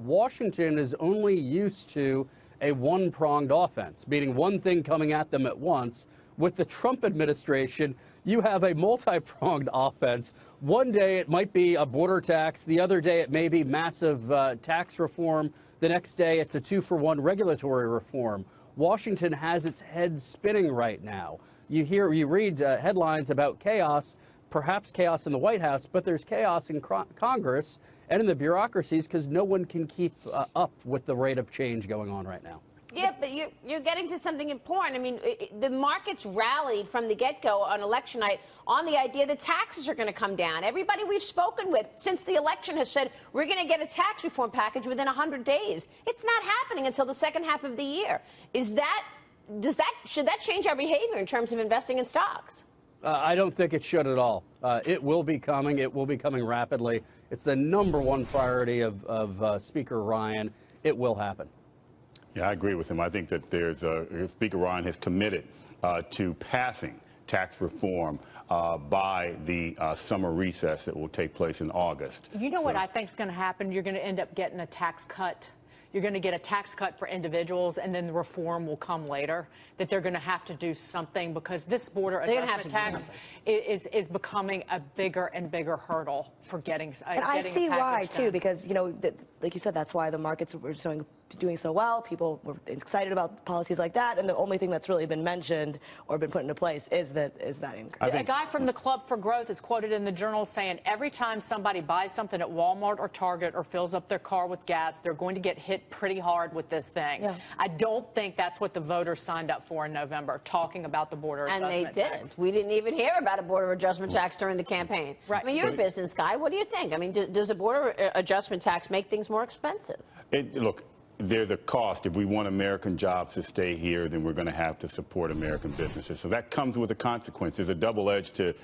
Washington is only used to a one-pronged offense, meaning one thing coming at them at once. With the Trump administration, you have a multi-pronged offense. One day it might be a border tax. The other day it may be massive tax reform. The next day it's a two-for-one regulatory reform. Washington has its head spinning right now. You read headlines about chaos, perhaps chaos in the White House, but there's chaos in Congress and in the bureaucracies because no one can keep up with the rate of change going on right now. Yeah, but you're getting to something important. I mean, the markets rallied from the get-go on election night on the idea that taxes are going to come down. Everybody we've spoken with since the election has said we're going to get a tax reform package within 100 days. It's not happening until the second half of the year. Should that change our behavior in terms of investing in stocks? I don't think it should at all. It will be coming. It will be coming rapidly. It's the #1 priority of Speaker Ryan. It will happen. Yeah, I agree with him. I think that Speaker Ryan has committed to passing tax reform by the summer recess that will take place in August. You know what I think is going to happen? You're going to end up getting a tax cut. You're going to get a tax cut for individuals, and then the reform will come later, that they're going to have to do something because this border adjustment tax is becoming a bigger and bigger hurdle for getting a package I see why, done. too, because, you know, like you said, that's why the markets were doing so well. People were excited about policies like that, and the only thing that's really been mentioned or been put into place is that increase. A guy from the Club for Growth is quoted in the Journal saying every time somebody buys something at Walmart or Target or fills up their car with gas, they're going to get hit pretty hard with this thing. Yeah. I don't think that's what the voters signed up for in November, talking about the border adjustment tax. And they didn't. We didn't even hear about a border adjustment tax during the campaign. Right. I mean, you're a business guy. What do you think? I mean, does a border adjustment tax make things more expensive? Look, there's a cost. If we want American jobs to stay here, then we're going to have to support American businesses. So that comes with a consequence. There's a double edge to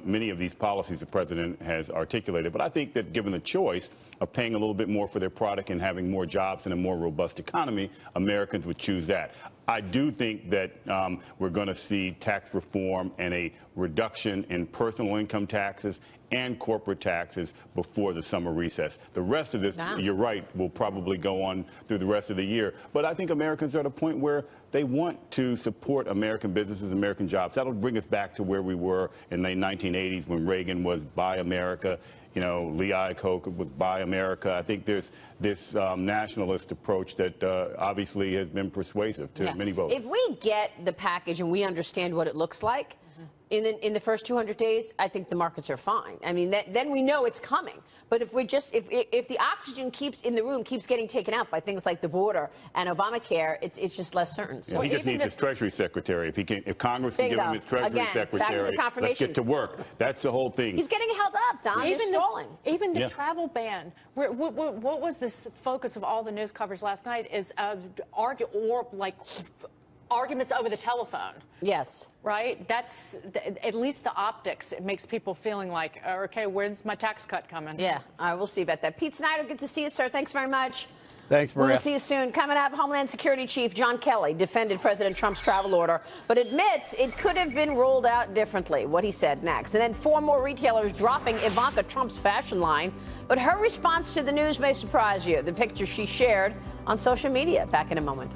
many of these policies the president has articulated. But I think that given the choice of paying a little bit more for their product and having more jobs and a more robust economy, Americans would choose that. I do think that we're going to see tax reform and a reduction in personal income taxes and corporate taxes before the summer recess. The rest of this, you're right, will probably go on through the rest of the year. But I think Americans are at a point where they want to support American businesses, American jobs. That'll bring us back to where we were in the 1980s when Reagan was Buy America. You know, Lee Iacocca was Buy America. I think there's this nationalist approach that obviously has been persuasive to many voters. If we get the package and we understand what it looks like, in the first 200 days, I think the markets are fine. I mean, then we know it's coming. But if the oxygen in the room keeps getting taken out by things like the border and Obamacare, it's just less certain. So he just needs his Treasury Secretary. If Congress can give him his Treasury Secretary, let's get to work. That's the whole thing. He's getting held up, Don. Even the travel ban. What was the focus of all the news coverage last night is arguments over the telephone. Yes. Right? That's at least the optics. It makes people feeling like, okay, where's my tax cut coming? Yeah, we'll see about that. Pete Snyder, good to see you, sir. Thanks very much. Thanks, Maria. We'll see you soon. Coming up, Homeland Security Chief John Kelly defended President Trump's travel order, but admits it could have been rolled out differently. What he said next. And then 4 more retailers dropping Ivanka Trump's fashion line, but her response to the news may surprise you. The picture she shared on social media. Back in a moment.